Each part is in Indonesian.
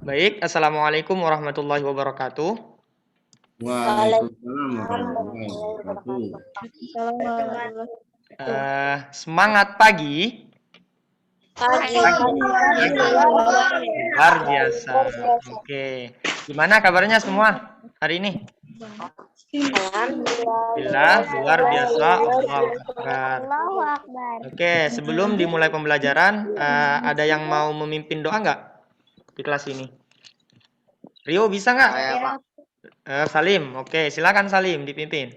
Baik, Assalamualaikum warahmatullahi wabarakatuh. Waalaikumsalam warahmatullahi wabarakatuh. Semangat pagi. Luar biasa. Oke. Gimana kabarnya semua hari ini? Alhamdulillah, luar biasa. Allahu Akbar. Oke, sebelum dimulai pembelajaran, ada yang mau memimpin doa nggak di kelas ini? Rio bisa nggak? Saya, Pak. Salim, oke, silakan Salim dipimpin.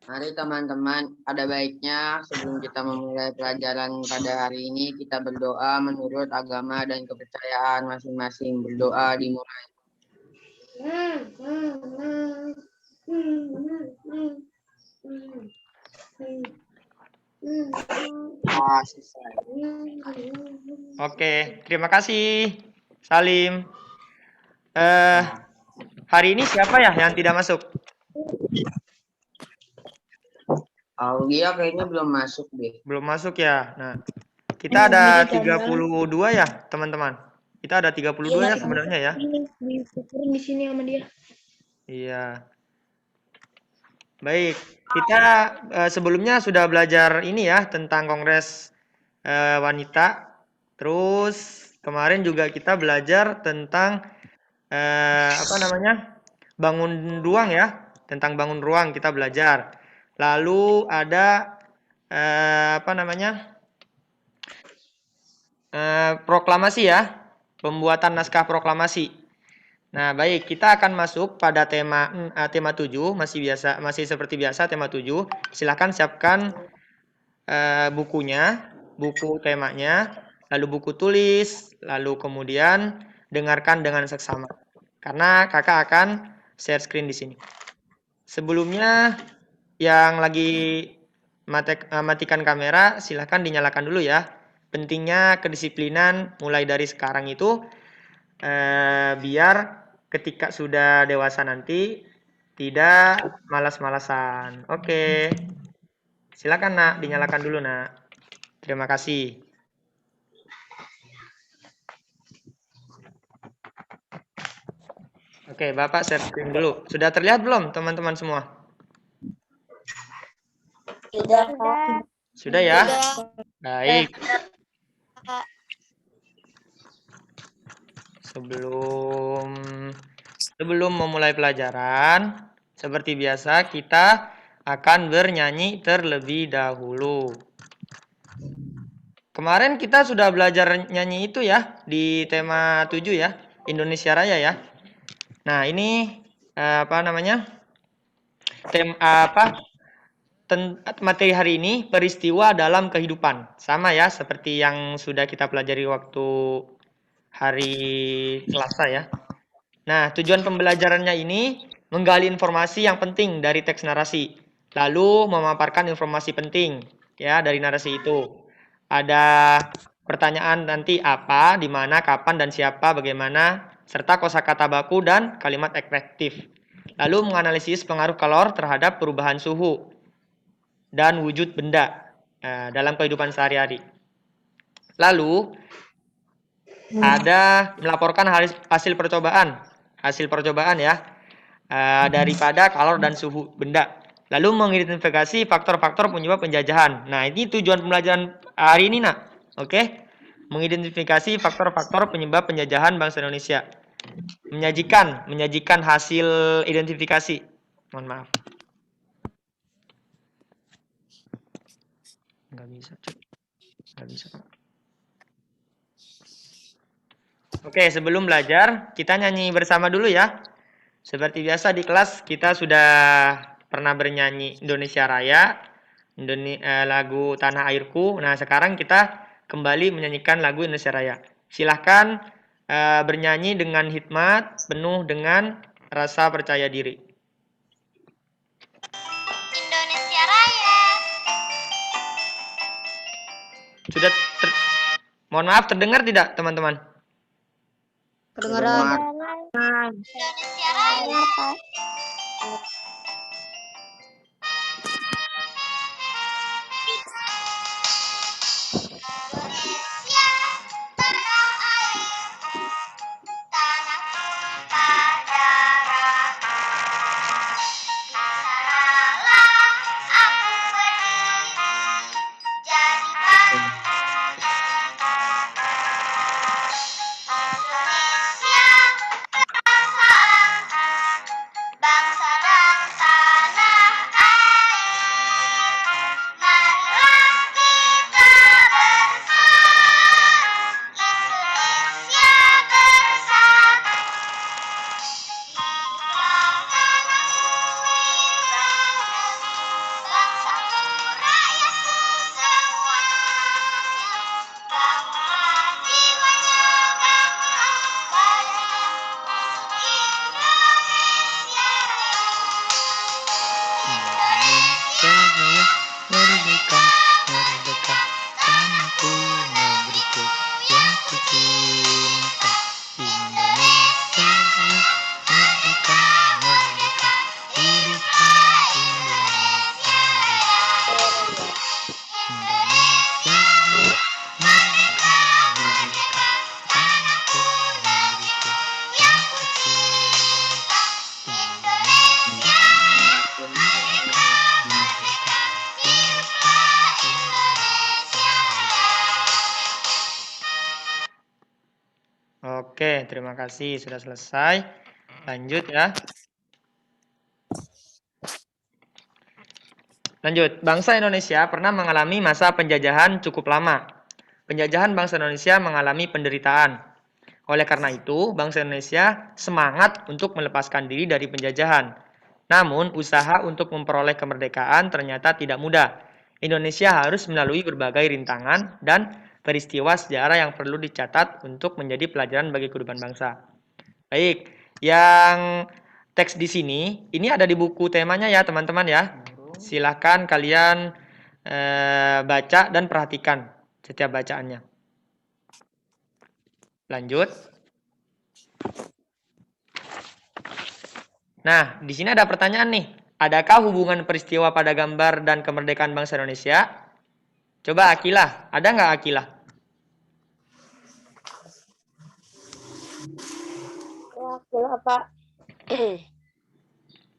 Mari teman-teman, ada baiknya sebelum kita memulai pelajaran pada hari ini, kita berdoa menurut agama dan kepercayaan masing-masing. Berdoa dimulai. Oke, terima kasih Salim. Hari ini siapa ya yang tidak masuk? Aulia kayaknya belum masuk deh. Belum masuk ya. Nah, kita ada 32 ya, teman-teman. Kita ada 32 ya sebenarnya ya. Di sini sama dia. Iya. Baik, kita sebelumnya sudah belajar ini ya tentang Kongres Wanita. Terus kemarin juga kita belajar tentang bangun ruang ya, tentang bangun ruang kita belajar. Lalu ada proklamasi ya, pembuatan naskah proklamasi. Nah, baik, kita akan masuk pada tema 7, masih seperti biasa tema 7. Silakan siapkan bukunya, buku temanya, lalu buku tulis, lalu kemudian dengarkan dengan seksama. Karena Kakak akan share screen di sini. Sebelumnya yang lagi matikan kamera, silahkan dinyalakan dulu ya. Pentingnya kedisiplinan mulai dari sekarang itu biar ketika sudah dewasa nanti tidak malas-malasan. Oke. Silakan Nak, dinyalakan dulu Nak. Terima kasih. Oke, Bapak share screen dulu. Sudah terlihat belum teman-teman semua? Sudah ya? Baik. Sebelum memulai pelajaran, seperti biasa kita akan bernyanyi terlebih dahulu. Kemarin kita sudah belajar nyanyi itu ya di tema 7 ya, Indonesia Raya ya. Nah, ini materi hari ini peristiwa dalam kehidupan. Sama ya seperti yang sudah kita pelajari waktu hari Selasa ya. Nah, tujuan pembelajarannya ini menggali informasi yang penting dari teks narasi, lalu memaparkan informasi penting ya dari narasi itu. Ada pertanyaan nanti apa, di mana, kapan, dan siapa, bagaimana, serta kosakata baku dan kalimat efektif. Lalu menganalisis pengaruh kalor terhadap perubahan suhu dan wujud benda dalam kehidupan sehari-hari. Lalu ada melaporkan hasil percobaan ya daripada kalor dan suhu benda. Lalu mengidentifikasi faktor-faktor penyebab penjajahan. Nah, ini tujuan pembelajaran hari ini, Nak. Oke? Mengidentifikasi faktor-faktor penyebab penjajahan bangsa Indonesia. Menyajikan hasil identifikasi. Mohon maaf. Nggak bisa, Cuk. Nggak bisa, Pak. Oke, sebelum belajar, kita nyanyi bersama dulu ya. Seperti biasa di kelas kita sudah pernah bernyanyi Indonesia Raya, lagu Tanah Airku. Nah, sekarang kita kembali menyanyikan lagu Indonesia Raya. Silahkan bernyanyi dengan hikmat, penuh dengan rasa percaya diri. Indonesia Raya. Sudah mohon maaf, terdengar tidak teman-teman? Kedengaran. Indonesia Raya. Indonesia Oke, terima kasih. Sudah selesai. Lanjut ya. Lanjut. Bangsa Indonesia pernah mengalami masa penjajahan cukup lama. Penjajahan bangsa Indonesia mengalami penderitaan. Oleh karena itu, bangsa Indonesia semangat untuk melepaskan diri dari penjajahan. Namun, usaha untuk memperoleh kemerdekaan ternyata tidak mudah. Indonesia harus melalui berbagai rintangan dan peristiwa sejarah yang perlu dicatat untuk menjadi pelajaran bagi kehidupan bangsa. Baik, yang teks di sini, ini ada di buku temanya ya teman-teman ya. Silahkan kalian baca dan perhatikan setiap bacaannya. Lanjut. Nah, di sini ada pertanyaan nih. Adakah hubungan peristiwa pada gambar dan kemerdekaan bangsa Indonesia? Coba Akilah, ada nggak Akilah? Ya, Pak.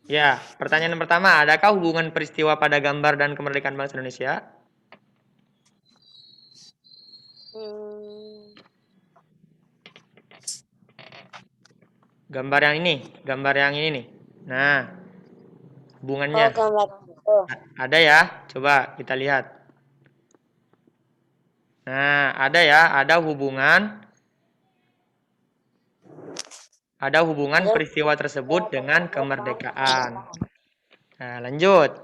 Ya, pertanyaan yang pertama, adakah hubungan peristiwa pada gambar dan kemerdekaan bangsa Indonesia? Gambar yang ini nih. Nah, hubungannya ada ya? Coba kita lihat. Nah, ada ya, ada hubungan peristiwa tersebut dengan kemerdekaan. Nah, lanjut.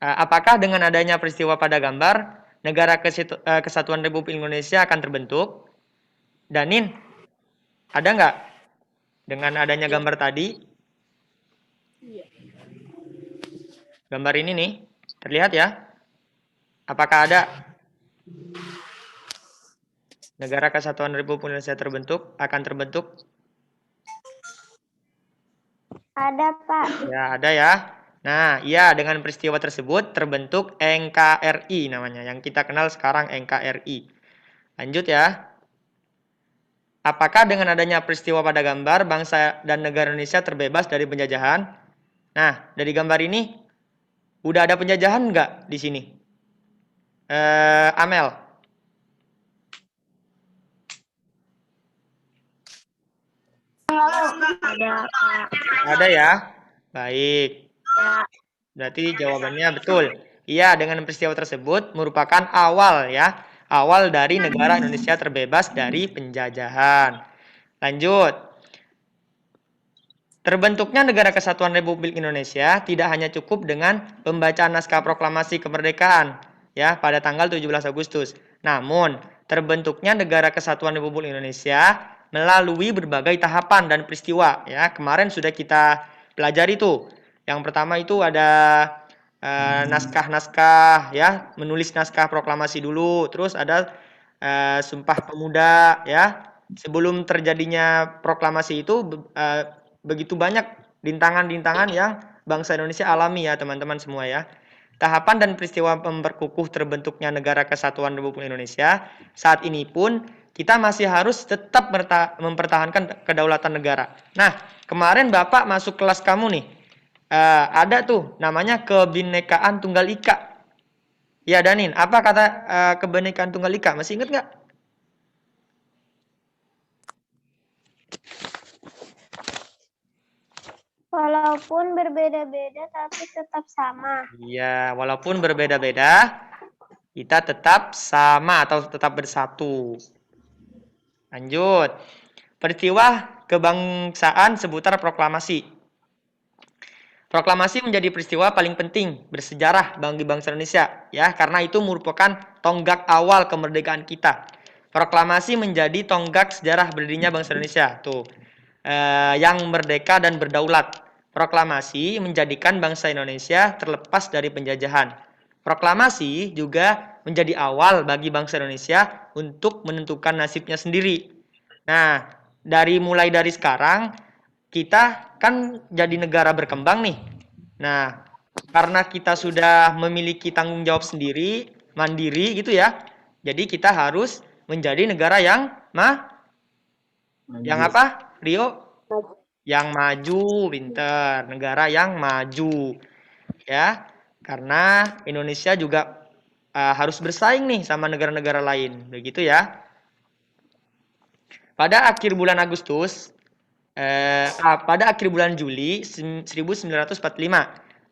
Apakah dengan adanya peristiwa pada gambar, Negara Kesatuan Republik Indonesia akan terbentuk? Danin, ada nggak dengan adanya gambar tadi? Gambar ini nih, terlihat ya? Apakah ada Negara Kesatuan Republik Indonesia akan terbentuk? Ada, Pak. Ya, ada ya. Nah, iya, dengan peristiwa tersebut terbentuk NKRI namanya, yang kita kenal sekarang NKRI. Lanjut ya. Apakah dengan adanya peristiwa pada gambar, bangsa dan negara Indonesia terbebas dari penjajahan? Nah, dari gambar ini, udah ada penjajahan nggak di sini? Amel? Ada, Pak. Ada ya? Baik. Berarti jawabannya betul. Iya, dengan peristiwa tersebut merupakan awal ya. Awal dari negara Indonesia terbebas dari penjajahan. Lanjut. Terbentuknya Negara Kesatuan Republik Indonesia tidak hanya cukup dengan pembacaan naskah proklamasi kemerdekaan ya pada tanggal 17 Agustus. Namun, terbentuknya Negara Kesatuan Republik Indonesia melalui berbagai tahapan dan peristiwa ya. Kemarin sudah kita pelajari tuh. Yang pertama itu ada naskah-naskah ya, menulis naskah proklamasi dulu, terus ada Sumpah Pemuda ya. Sebelum terjadinya proklamasi itu begitu banyak rintangan-rintangan yang bangsa Indonesia alami ya teman-teman semua ya. Tahapan dan peristiwa memperkukuh terbentuknya Negara Kesatuan Republik Indonesia saat ini pun kita masih harus tetap mempertahankan kedaulatan negara. Nah, kemarin Bapak masuk kelas kamu nih, ada tuh namanya Kebinekaan Tunggal Ika. Ya Danin, apa kata Kebinekaan Tunggal Ika? Masih ingat nggak? Walaupun berbeda-beda tapi tetap sama. Iya, walaupun berbeda-beda, kita tetap sama atau tetap bersatu. Lanjut. Peristiwa kebangsaan seputar proklamasi. Proklamasi menjadi peristiwa paling penting bersejarah bagi bangsa Indonesia ya, karena itu merupakan tonggak awal kemerdekaan kita. Proklamasi menjadi tonggak sejarah berdirinya bangsa Indonesia tuh. Yang merdeka dan berdaulat. Proklamasi menjadikan bangsa Indonesia terlepas dari penjajahan. Proklamasi juga menjadi awal bagi bangsa Indonesia untuk menentukan nasibnya sendiri. Nah, mulai dari sekarang kita kan jadi negara berkembang nih. Nah, karena kita sudah memiliki tanggung jawab sendiri, mandiri gitu ya. Jadi kita harus menjadi negara yang apa? Rio? Yang maju, pinter. Negara yang maju. Ya, karena Indonesia juga harus bersaing nih sama negara-negara lain, begitu ya. Pada akhir bulan Agustus, pada akhir bulan Juli 1945,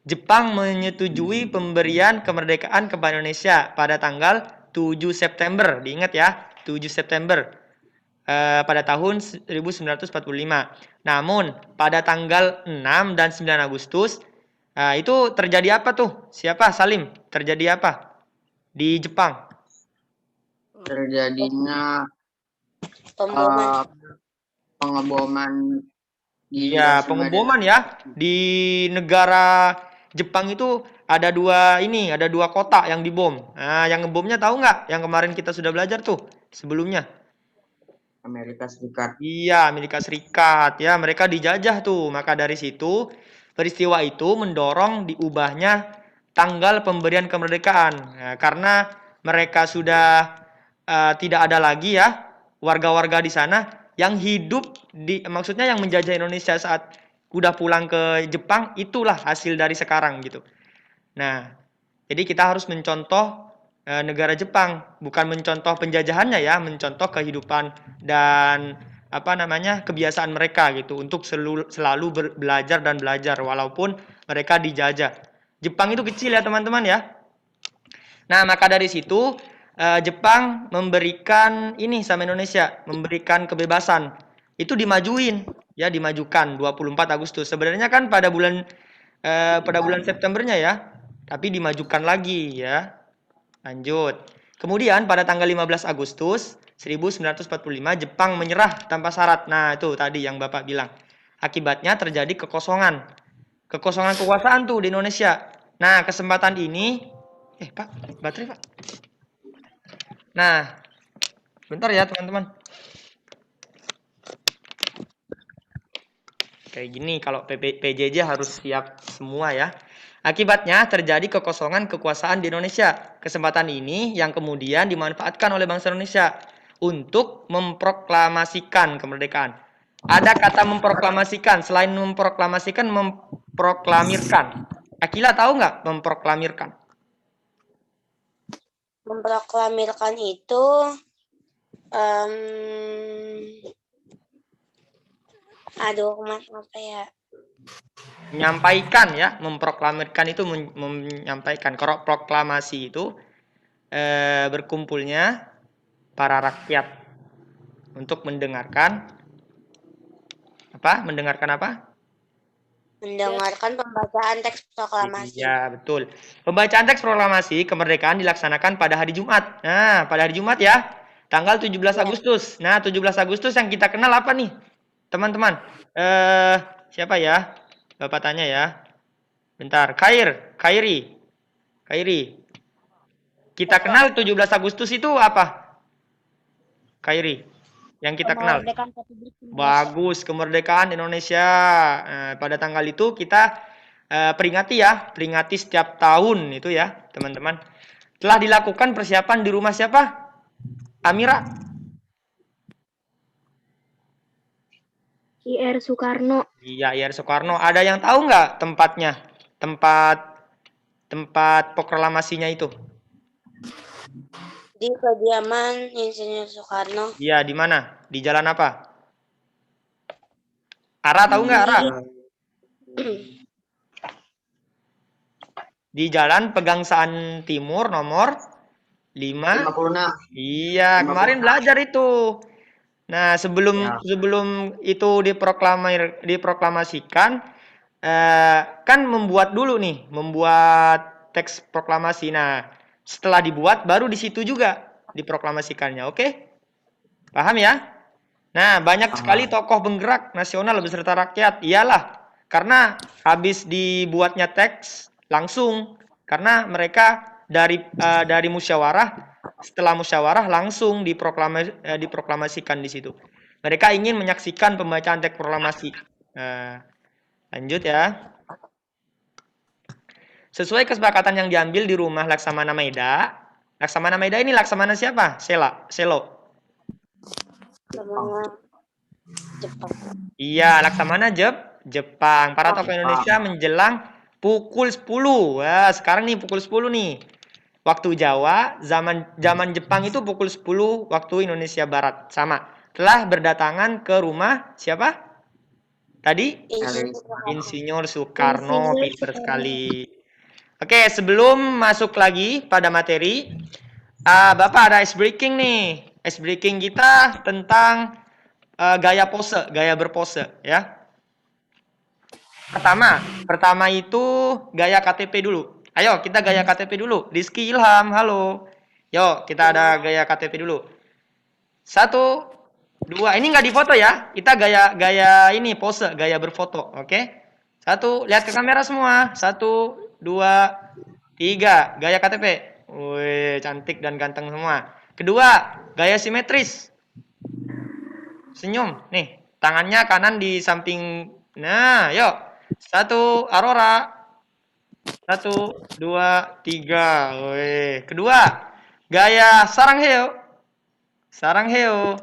Jepang menyetujui pemberian kemerdekaan kepada Indonesia pada tanggal 7 September. Diingat ya, 7 September pada tahun 1945. Namun, pada tanggal 6 dan 9 Agustus, itu terjadi apa tuh? Siapa, Salim? Terjadi apa di Jepang? Terjadinya Pemboman. pengeboman di Iya, Hiroshima dan pengeboman ya. Di negara Jepang itu ada dua kota yang dibom. Nah, yang ngebomnya tahu nggak? Yang kemarin kita sudah belajar tuh sebelumnya. Amerika Serikat. Iya, Amerika Serikat. Ya, mereka dijajah tuh. Maka dari situ, peristiwa itu mendorong diubahnya tanggal pemberian kemerdekaan. Nah, karena mereka sudah tidak ada lagi ya warga-warga di sana yang hidup maksudnya yang menjajah Indonesia saat udah pulang ke Jepang, itulah hasil dari sekarang gitu. Nah, jadi kita harus mencontoh negara Jepang, bukan mencontoh penjajahannya ya, mencontoh kehidupan dan kebiasaan mereka gitu untuk selalu belajar dan belajar walaupun mereka dijajah. Jepang itu kecil ya teman-teman ya. Nah, maka dari situ Jepang memberikan ini sama Indonesia, memberikan kebebasan. Itu dimajuin, ya dimajukan 24 Agustus. Sebenarnya kan pada bulan Septembernya ya, tapi dimajukan lagi ya. Lanjut. Kemudian pada tanggal 15 Agustus 1945 Jepang menyerah tanpa syarat. Nah, itu tadi yang Bapak bilang. Akibatnya terjadi kekosongan kekuasaan tuh di Indonesia. Nah, kesempatan ini Pak, baterai, Pak. Nah, bentar ya, teman-teman. Kayak gini, kalau PJJ harus siap semua ya. Akibatnya terjadi kekosongan kekuasaan di Indonesia. Kesempatan ini yang kemudian dimanfaatkan oleh bangsa Indonesia untuk memproklamasikan kemerdekaan. Ada kata memproklamasikan, selain memproklamasikan, memproklamirkan. Akila tahu nggak memproklamirkan? Memproklamirkan itu apa ya? Menyampaikan ya, memproklamirkan itu menyampaikan. Kalau proklamasi itu berkumpulnya para rakyat untuk mendengarkan apa? Mendengarkan apa? Mendengarkan pembacaan teks proklamasi. Iya, betul. Pembacaan teks proklamasi kemerdekaan dilaksanakan pada hari Jumat. Nah, pada hari Jumat ya, tanggal 17 Agustus. Nah, 17 Agustus yang kita kenal apa nih? Teman-teman. Siapa ya? Bapak tanya ya. Bentar, Kairi. Kita kenal 17 Agustus itu apa? Kairi. Yang kita kenal. Bagus, kemerdekaan Indonesia. Pada tanggal itu kita peringati setiap tahun itu ya, teman-teman. Telah dilakukan persiapan di rumah siapa? Amira. IR Soekarno. Iya, IR Soekarno. Ada yang tahu nggak tempatnya? Tempat proklamasinya itu? Di kediaman Insinyur Soekarno. Iya, di mana? Di jalan apa? Ara tahu nggak, Ara? Di Jalan Pegangsaan Timur nomor 56. Iya, kemarin belajar itu. Nah, sebelum itu diproklamasikan, kan membuat teks proklamasi. Nah, setelah dibuat, baru di situ juga diproklamasikannya. Oke? Paham ya? Nah, banyak sekali tokoh penggerak nasional beserta rakyat. Iyalah, karena habis dibuatnya teks langsung, karena mereka dari musyawarah, setelah musyawarah langsung diproklamasikan di situ. Mereka ingin menyaksikan pembacaan teks proklamasi. Lanjut ya. Sesuai kesepakatan yang diambil di rumah Laksamana Maeda. Laksamana Maeda ini Laksamana siapa? Selo. Jepang. Iya, Laksamana Jepang. Para tokoh Indonesia menjelang pukul 10. Wah, sekarang nih pukul 10 nih. waktu Jawa, zaman Jepang itu pukul 10 waktu Indonesia Barat. Sama. Telah berdatangan ke rumah siapa? Tadi? Insinyur Soekarno, pinter sekali. Oke, sebelum masuk lagi pada materi, Bapak ada ice breaking nih. Ice breaking kita tentang gaya pose, gaya berpose ya. Pertama itu gaya KTP dulu. Ayo kita gaya KTP dulu. Rizky Ilham, halo. Yuk kita ada gaya KTP dulu. 1, 2. Ini nggak difoto ya. Kita gaya ini pose, gaya berfoto. Oke. 1, lihat ke kamera semua. 1, 2, 3. Gaya KTP. Wih, cantik dan ganteng semua. Kedua, gaya simetris. Senyum. Nih, tangannya kanan di samping. Nah, yuk. 1, Aurora. 1, 2, 3. Wih. Kedua, gaya Sarangheo. Sarangheo.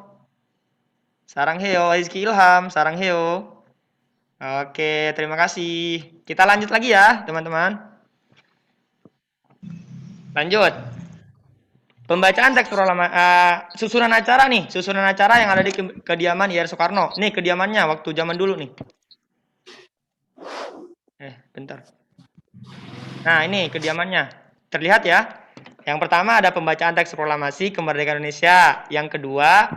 Sarangheo, Rizky Ilham, Sarangheo. Oke, terima kasih. Kita lanjut lagi ya, teman-teman. Lanjut. Pembacaan teks susunan acara nih, susunan acara yang ada di kediaman IR Soekarno. Nih kediamannya waktu zaman dulu nih. Bentar. Nah, ini kediamannya. Terlihat ya. Yang pertama ada pembacaan teks proklamasi kemerdekaan Indonesia. Yang kedua,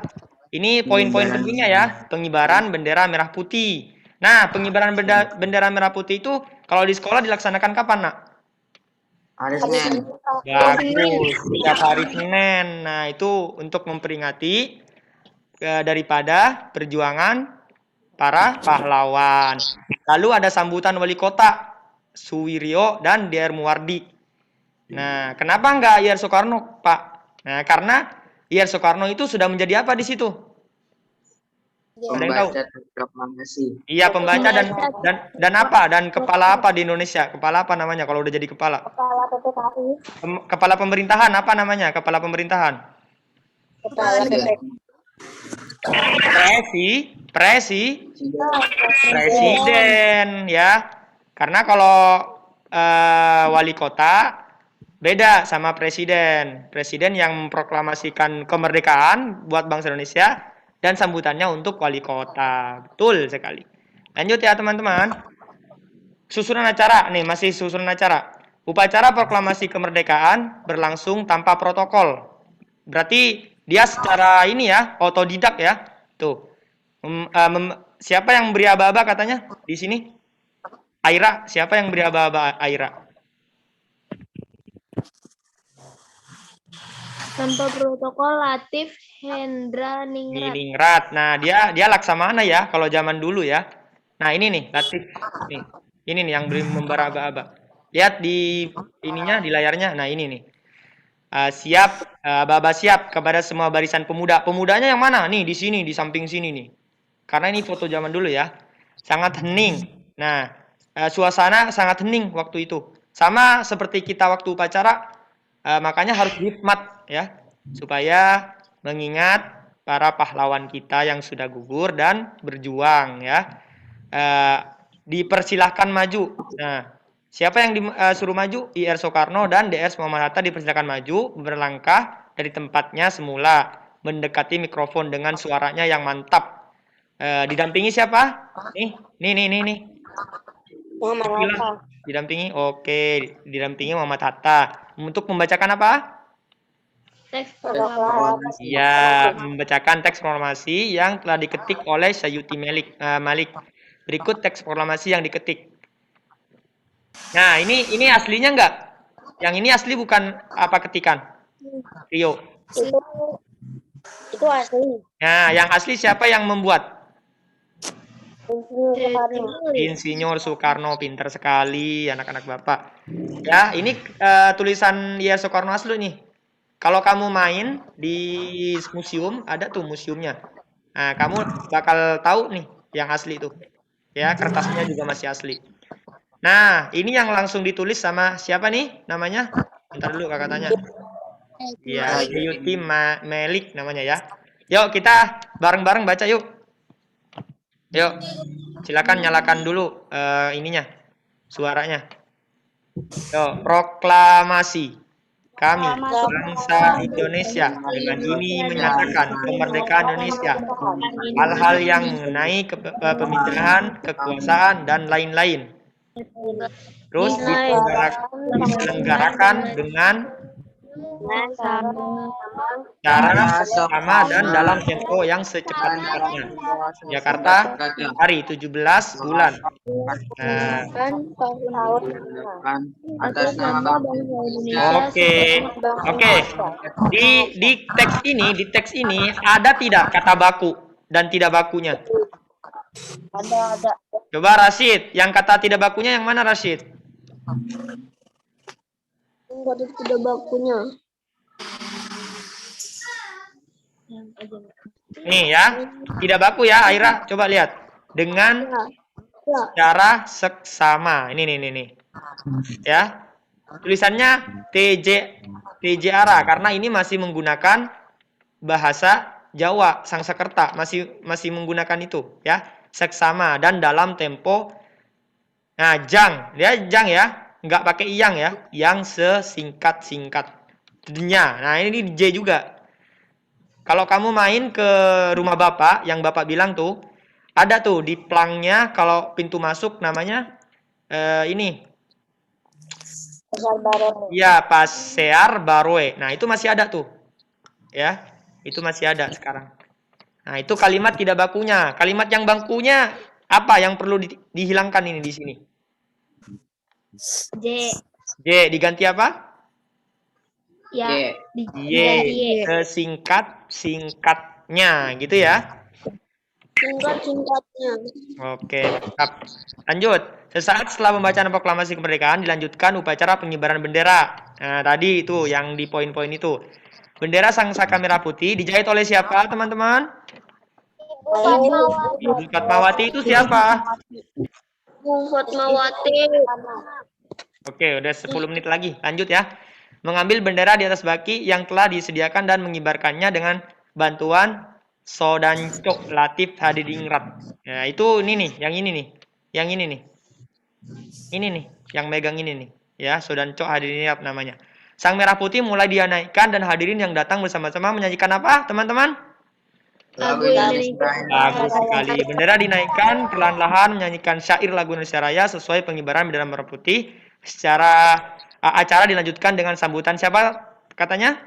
ini poin-poin pentingnya ya, pengibaran bendera merah putih. Nah, pengibaran bendera merah putih itu kalau di sekolah dilaksanakan kapan, Nak? Hari Senin. Bagus, setiap hari Senin. Nah, itu untuk memperingati daripada perjuangan para pahlawan. Lalu ada sambutan wali kota Suwiryo dan DR Muwardi. Nah, kenapa enggak IR Soekarno, Pak? Nah, karena IR Soekarno itu sudah menjadi apa di situ? Ada yang tahu? Pembaca proklamasi. Iya, pembaca dan apa? Dan kepala apa di Indonesia? Kepala apa namanya kalau udah jadi kepala? Kepala PPKI. Kepala pemerintahan apa namanya? Kepala pemerintahan? Kepala PPK. Presiden ya. Karena kalau wali kota beda sama presiden. Presiden yang memproklamasikan kemerdekaan buat bangsa Indonesia dan sambutannya untuk wali kota. Betul sekali. Lanjut ya teman-teman. Susunan acara nih, masih susunan acara. Upacara proklamasi kemerdekaan berlangsung tanpa protokol. Berarti dia secara ini ya, otodidak ya. Tuh. Siapa yang beri aba-aba katanya di sini? Aira, siapa yang beri aba-aba Aira? Tanpa protokol Latif Hendra Ningrat. Ningrat. Nah, dia Laksamana ya kalau zaman dulu ya. Nah, ini nih Latif. Nih. Ini nih yang beri membara aba-aba. Lihat di ininya di layarnya. Nah, ini nih. Siap, aba-aba siap kepada semua barisan pemuda. Pemudanya yang mana? Nih, di sini, di samping sini nih. Karena ini foto zaman dulu ya. Sangat hening. Nah, suasana sangat hening waktu itu. Sama seperti kita waktu upacara, makanya harus hikmat ya. Supaya mengingat para pahlawan kita yang sudah gugur dan berjuang ya. Dipersilahkan maju. Nah, siapa yang disuruh maju? IR Soekarno dan DS Muhammad Hatta dipersilakan maju berlangkah dari tempatnya semula mendekati mikrofon dengan suaranya yang mantap. Didampingi siapa? Nih. Muhammad Hatta. Didampingi, oke. Didampingi Muhammad Hatta. Untuk membacakan apa? Teks proklamasi. Iya, membacakan teks proklamasi yang telah diketik oleh Sayuti Malik. Berikut teks proklamasi yang diketik. Nah, ini aslinya enggak? Yang ini asli bukan apa ketikan? Rio. Itu asli. Nah, yang asli siapa yang membuat? Insinyur Soekarno. Insinyur Soekarno, pinter sekali anak-anak Bapak. Ya, ini tulisan IR Soekarno asli nih. Kalau kamu main di museum, ada tuh museumnya. Nah, kamu bakal tahu nih yang asli itu. Ya, kertasnya juga masih asli. Nah, ini yang langsung ditulis sama siapa nih namanya? Bentar dulu kakak tanya. Ya, Sayuti Malik namanya ya. Yuk, kita bareng-bareng baca yuk. Yuk, silakan nyalakan dulu ininya, suaranya. Yuk, proklamasi. kami, bangsa Indonesia, dengan ini menyatakan kemerdekaan Indonesia, hal-hal yang mengenai pemindahan, kekuasaan, dan lain-lain. Terus diselenggarakan dengan cara sama dan dalam tempo yang secepat-cepatnya. Jakarta, hari 17 bulan. Nah, Atas nama Oke. Di teks ini ada tidak kata baku dan tidak bakunya? Ada. Coba Rashid, yang kata tidak bakunya yang mana Rashid? Enggak ada tidak bakunya. Nih ya, tidak baku ya, Aira. Coba lihat. Dengan Ya. cara seksama. Ini. Ya. Tulisannya TJARA karena ini masih menggunakan bahasa Jawa, Sangsekerta, masih menggunakan itu, ya. Seksama dan dalam tempo. Nah, jang ya, nggak pakai iyang ya, yang sesingkat-singkatnya. Nah, ini J juga. Kalau kamu main ke rumah Bapak, yang Bapak bilang tuh, ada tuh di plangnya kalau pintu masuk namanya ini. Pasar Baru. Iya, Pasear Baroe. Nah, itu masih ada tuh. Ya, itu masih ada sekarang. Nah, itu kalimat tidak bakunya. Kalimat yang bakunya apa yang perlu dihilangkan ini di sini? J diganti apa? Ya, Y. Sesingkat-singkatnya gitu ya. Singkat-singkatnya. Oke, mantap. Lanjut. Sesaat setelah pembacaan proklamasi kemerdekaan dilanjutkan upacara pengibaran bendera. Nah, tadi itu yang di poin-poin itu. Bendera Sang Saka Merah Putih dijahit oleh siapa, teman-teman? Ibu Fatmawati itu siapa? Bu Fatmawati. Oke, udah 10 menit lagi. Lanjut ya. Mengambil bendera di atas baki yang telah disediakan dan mengibarkannya dengan bantuan Sodancok Latif Hadidingrat. Ya, itu ini nih, yang ini nih. Yang ini nih. Ini nih, yang megang ini nih. Ya, Sodancok Hadidingrat namanya. Sang Merah Putih mulai dinaikkan dan hadirin yang datang bersama-sama menyanyikan apa, teman-teman? lagu Indonesia. Bagus sekali. Bendera dinaikkan perlahan-lahan menyanyikan syair lagu Indonesia Raya sesuai pengibaran bendera merah putih. Secara acara dilanjutkan dengan sambutan siapa katanya?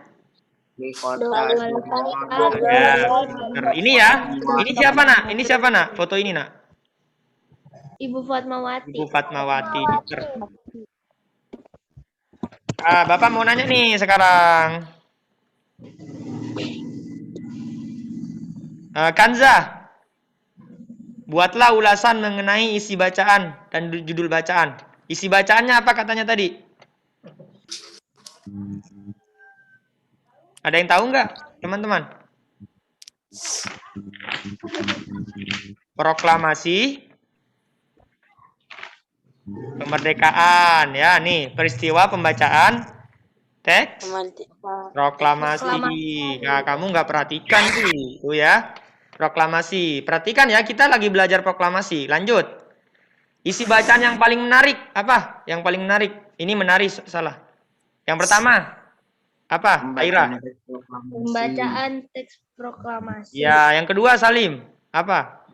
Di kota. Ya, ini ya. Ini siapa nak? Ini siapa nak? Foto ini nak. Ibu Fatmawati. Ibu Fatmawati. Bapak mau nanya nih sekarang. Kanza, buatlah ulasan mengenai isi bacaan dan judul bacaan. Isi bacaannya apa katanya tadi? Ada yang tahu nggak, teman-teman? Proklamasi kemerdekaan, ya nih peristiwa pembacaan teks proklamasi. Nah, kamu nggak perhatikan tuh ya. Proklamasi. Perhatikan ya, kita lagi belajar proklamasi. Lanjut. Isi bacaan yang paling menarik apa? Yang paling menarik. Ini menarik salah. Yang pertama apa? Aira. Pembacaan teks proklamasi. Ya, yang kedua Salim. Apa?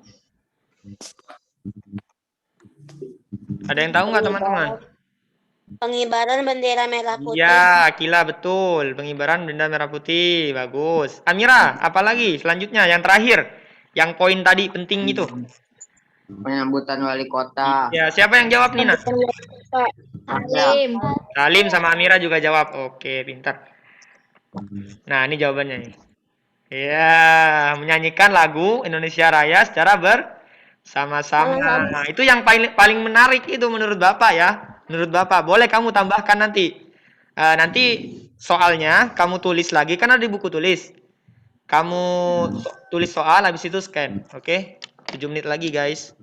Ada yang tahu nggak teman-teman? Pengibaran bendera merah putih. Ya, Kila betul. Pengibaran bendera merah putih. Bagus. Amira, apalagi selanjutnya yang terakhir. Yang poin tadi penting itu. Penyambutan wali kota. Ya, siapa yang jawab nih, Nak? Salim. Salim sama Amira juga jawab. Oke, pintar. Nah, ini jawabannya nih. Ya, menyanyikan lagu Indonesia Raya secara bersama-sama. Nah, itu yang paling menarik itu menurut Bapak ya. Menurut Bapak, boleh kamu tambahkan nanti. Nanti soalnya kamu tulis lagi, kan ada di buku tulis. Kamu tulis soal, habis itu scan. Oke? 7 menit lagi, guys.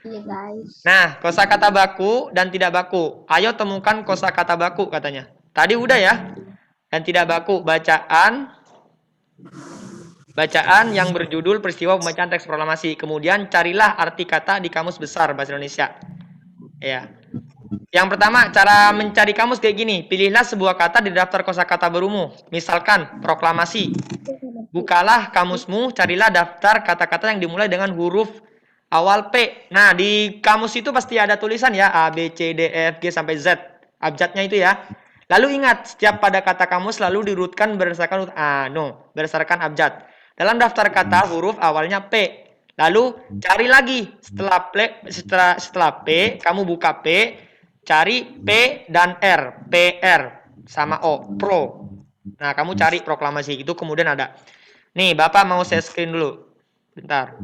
Iya, guys. Nah, kosakata baku dan tidak baku. Ayo temukan kosakata baku katanya. Tadi udah ya. Dan tidak baku, bacaan yang berjudul peristiwa pembacaan teks proklamasi. Kemudian carilah arti kata di kamus besar bahasa Indonesia. Ya. Yang pertama, cara mencari kamus kayak gini. Pilihlah sebuah kata di daftar kosakata berumu. Misalkan, proklamasi. Bukalah kamusmu, carilah daftar kata-kata yang dimulai dengan huruf awal P. Nah, di kamus itu pasti ada tulisan ya, A, B, C, D, E, F, G, sampai Z. Abjadnya itu ya. Lalu ingat, setiap pada kata kamus selalu diurutkan berdasarkan berdasarkan abjad. Dalam daftar kata, huruf awalnya P. Lalu, cari lagi. Setelah P, kamu buka P, cari P dan R. PR sama O, pro. Nah, kamu cari proklamasi itu kemudian ada. Nih, Bapak mau share screen dulu. Bentar.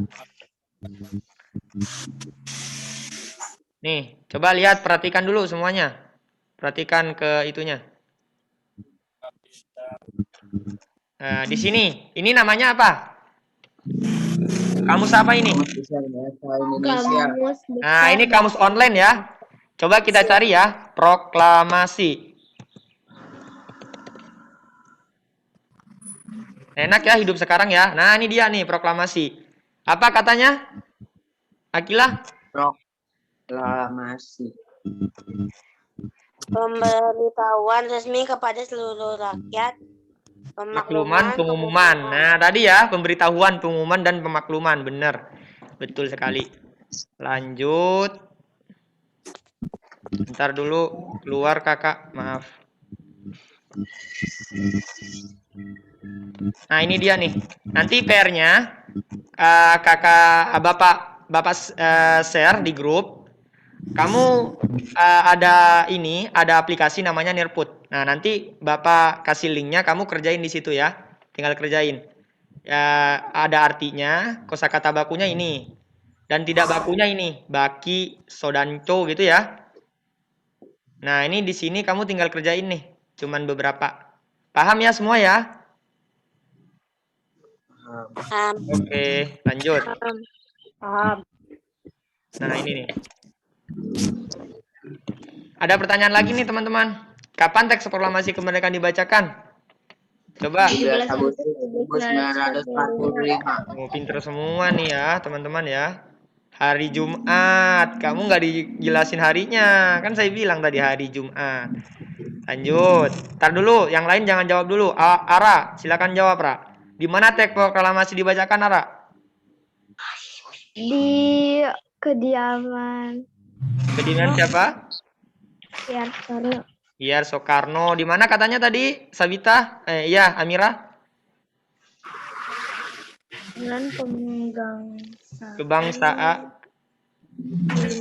Nih, coba lihat, perhatikan dulu semuanya. Perhatikan ke itunya. Nah, di sini, ini namanya apa? Kamus apa ini? Kamus Besar Bahasa Indonesia. Kamus Nah, besar ini kamus online ya. Coba kita cari ya, proklamasi. Enak ya hidup sekarang ya. Nah, ini dia nih proklamasi. Apa katanya? Akilah? Proklamasi. Pemberitahuan resmi kepada seluruh rakyat. Pemakluman, pengumuman. Nah, tadi ya, pemberitahuan, pengumuman, dan pemakluman. Benar. Betul sekali. Lanjut. Bentar dulu. Keluar kakak. Maaf. Nah, ini dia nih. Nanti PR-nya Bapak share di grup. Kamu ada aplikasi namanya Nirput. Nah, nanti Bapak kasih linknya, kamu kerjain di situ ya. Tinggal kerjain. Ya, ada artinya, kosakata bakunya ini. Dan tidak bakunya ini, baki, sodanco gitu ya. Nah, ini di sini kamu tinggal kerjain nih. Cuman beberapa. Paham ya semua ya? Oke, lanjut. Paham. Nah, ini nih. Ada pertanyaan lagi nih, teman-teman. Kapan teks proklamasi kemerdekaan dibacakan? Coba. 17 Agustus 1945. Oh, pinter semua nih ya, teman-teman ya. Hari Jumat. Kamu nggak dijelasin harinya. Kan saya bilang tadi hari Jumat. Lanjut. Ntar dulu, yang lain jangan jawab dulu. Ara, silakan jawab, Ra. Di mana teks proklamasi dibacakan, Ara? di kediaman Kediaman siapa? Soekarno. Iya, Soekarno. Di mana katanya tadi, Sabita? Iya, Amira. Dan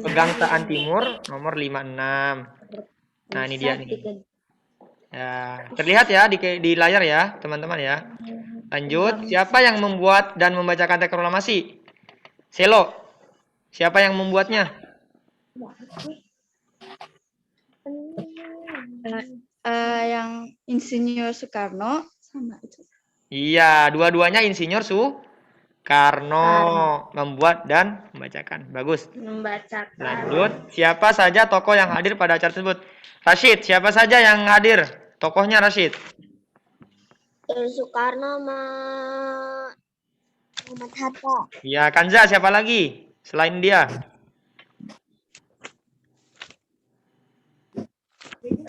Kebangsaan Timur nomor 56. Nah, ini dia nih. Ya, terlihat ya di layar ya, teman-teman ya. Lanjut, siapa yang membuat dan membacakan teks proklamasi? Selo. Siapa yang membuatnya? Yang Insinyur Soekarno sama itu. Iya, dua-duanya Insinyur Soekarno membuat dan membacakan. Bagus. Membacakan. Lanjut, siapa saja tokoh yang hadir pada acara tersebut? Rashid, siapa saja yang hadir? Tokohnya Rashid. Soekarno Muhammad Hatta. Ya, Kanza, siapa lagi selain dia?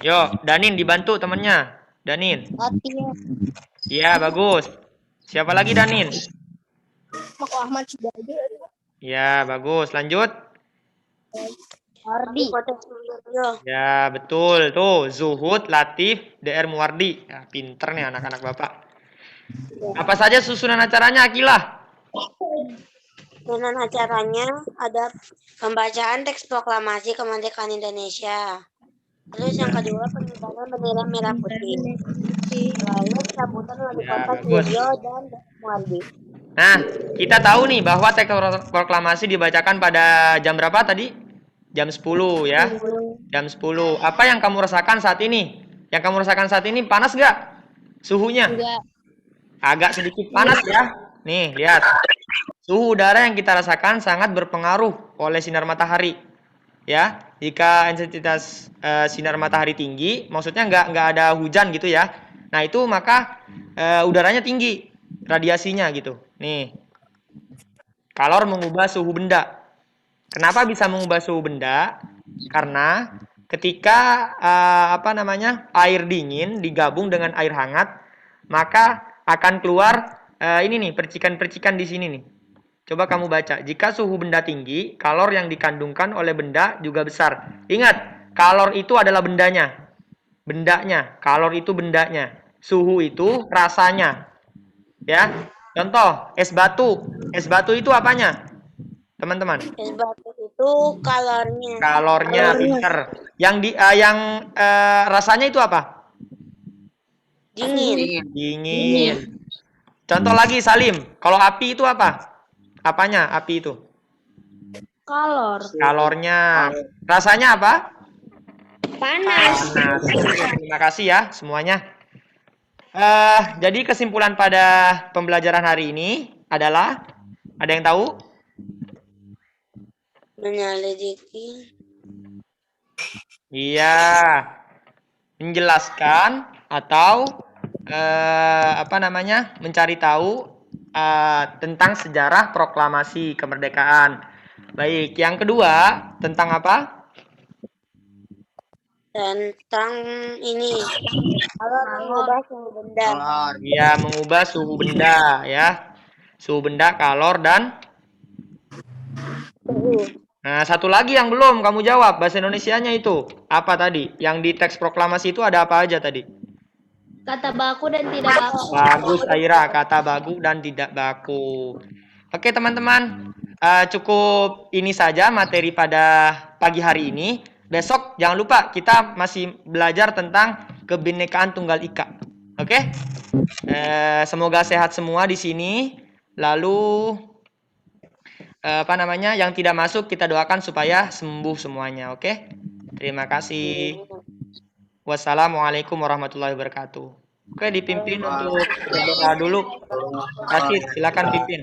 Yo, Danin dibantu temennya. Danin. Iya, bagus. Siapa lagi Danin? Mako Ahmad Sudarjo. Ya, bagus. Lanjut. Ardi. Ya, betul. Tuh, Zuhud, Latif, DR Muwardi. Ya, pinter nih anak-anak Bapak. Apa saja susunan acaranya, Akilah? Susunan acaranya ada pembacaan teks proklamasi kemerdekaan Indonesia. Terus yang kedua pengibaran bendera merah putih. Lalu sambutan wali kota Suryo dan Muwardi. Nah, kita tahu nih bahwa teks proklamasi dibacakan pada jam berapa tadi? Jam 10 ya. Jam 10. Apa yang kamu rasakan saat ini? Yang kamu rasakan saat ini panas nggak? Suhunya? Enggak. Agak sedikit panas ya. Nih, lihat. Suhu udara yang kita rasakan sangat berpengaruh oleh sinar matahari. Ya, jika intensitas sinar matahari tinggi, maksudnya nggak ada hujan gitu ya. Nah, itu maka udaranya tinggi, radiasinya gitu. Nih, kalor mengubah suhu benda. Kenapa bisa mengubah suhu benda? Karena ketika air dingin digabung dengan air hangat, maka akan keluar ini nih percikan-percikan di sini nih. Coba kamu baca. Jika suhu benda tinggi, kalor yang dikandungkan oleh benda juga besar. Ingat, kalor itu adalah bendanya. Bendanya, kalor itu bendanya. Suhu itu rasanya. Ya. Contoh, es batu. Es batu itu apanya? Teman-teman. Es batu itu kalornya. Kalornya, pinter. Yang rasanya itu apa? Dingin. Dingin. Contoh lagi, Salim. Kalau api itu apa? Apanya api itu? Kalor. Kalornya. Rasanya apa? Panas. Panas. Terima kasih ya semuanya. Jadi kesimpulan pada pembelajaran hari ini adalah, ada yang tahu? Menyelidiki. Iya. Menjelaskan atau mencari tahu tentang sejarah proklamasi kemerdekaan. Baik, yang kedua tentang apa? Tentang ini. Kalau mengubah suhu benda. Ya, mengubah suhu benda ya. Suhu benda, kalor dan Suhu. nah, satu lagi yang belum kamu jawab, bahasa Indonesianya itu apa tadi? Yang di teks proklamasi itu ada apa aja tadi? Kata baku dan tidak baku. Bagus, Aira, kata baku dan tidak baku. Oke, teman-teman, cukup ini saja materi pada pagi hari ini. Besok jangan lupa kita masih belajar tentang kebinekaan tunggal ika. Oke? Semoga sehat semua di sini. Lalu yang tidak masuk kita doakan supaya sembuh semuanya. Oke? Terima kasih. Wassalamualaikum warahmatullahi wabarakatuh. Oke, dipimpin untuk berdoa dulu. Kasih, silakan pimpin.